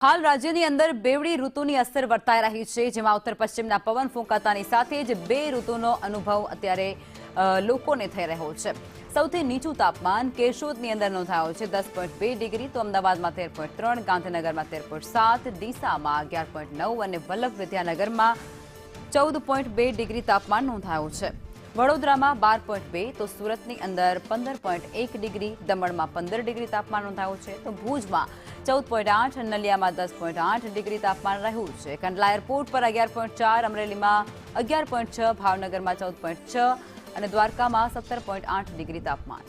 હાલ રાજ્યની અંદર બેવડી ઋતુની અસર વર્તાઈ રહી છે, જેમાં ઉત્તર પશ્ચિમના પવન ફૂંકાતાની સાથે જ બે ઋતુનો અનુભવ અત્યારે લોકોને થઈ રહ્યો છે। સૌથી નીચું તાપમાન કેશોદની અંદર નોંધાયું છે 10.2 ડિગ્રી, તો અમદાવાદમાં 13.3, ગાંધીનગરમાં 13.7, ડીસામાં 11.9 અને વલ્લભ વિદ્યાનગરમાં 14.2 ડિગ્રી તાપમાન નોંધાયું છે। વડોદરામાં 12.2, તો સુરતની અંદર 15.1 ડિગ્રી, દમણમાં 15 ડિગ્રી તાપમાન નોંધાયું છે, તો ભુજમાં 14.8, નલિયામાં 10.8 ડિગ્રી તાપમાન રહ્યું છે। કંડલા એરપોર્ટ પર 11.4, અમરેલીમાં 11.6, ભાવનગરમાં 14.6 અને દ્વારકામાં 17.8 ડિગ્રી તાપમાન।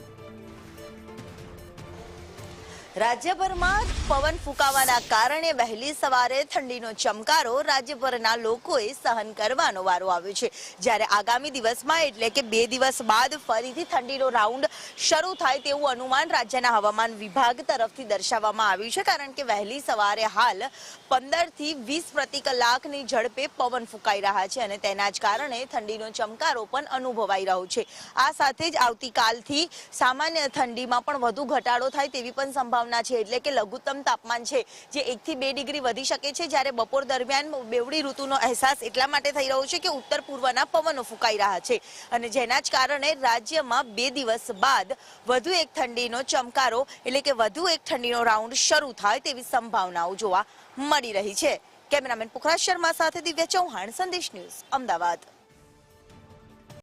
રાજ્યભરમાં પવન ફૂંકાવાના કારણે વહેલી સવારે ઠંડીનો ચમકારો રાજ્યભરના લોકોએ સહન કરવાનો વારો આવ્યો છે, જ્યારે આગામી દિવસમાં એટલે કે 2 દિવસ બાદ ફરીથી ઠંડીનો રાઉન્ડ શરૂ થાય તેવું અનુમાન રાજ્યના હવામાન વિભાગ તરફથી દર્શાવવામાં આવ્યું છે, કારણ કે વહેલી સવારે હાલ 15 થી 20 પ્રતિ કલાકની ઝડપે પવન ફૂંકાઈ રહ્યા છે અને તેના જ કારણે ઠંડીનો ચમકારો પણ અનુભવાઈ રહ્યો છે। આ સાથે જ આવતીકાલથી સામાન્ય ઠંડીમાં પણ વધુ ઘટાડો થાય તેવી પણ સંભાવના છે, એટલે કે લઘુત્તમ તાપમાન છે જે 1 થી 2 ડિગ્રી વધી શકે છે, જ્યારે બપોર દરમિયાન બેવડી ઋતુનો અહેસાસ એટલા માટે થઈ રહ્યો છે કે ઉત્તર પૂર્વના પવનો ફૂંકાઈ રહ્યા છે અને જેના જ કારણે રાજ્યમાં 2 દિવસ બાદ વધુ એક ઠંડીનો ચમકારો એટલે કે વધુ એક ઠંડીનો રાઉન્ડ શરૂ થાય તેવી સંભાવનાઓ જોવા મળી રહી છે। કેમેરામેન પુખરાજ શર્મા સાથે દિવ્યા ચૌહાણ, સંદેશ ન્યૂઝ, અમદાવાદ।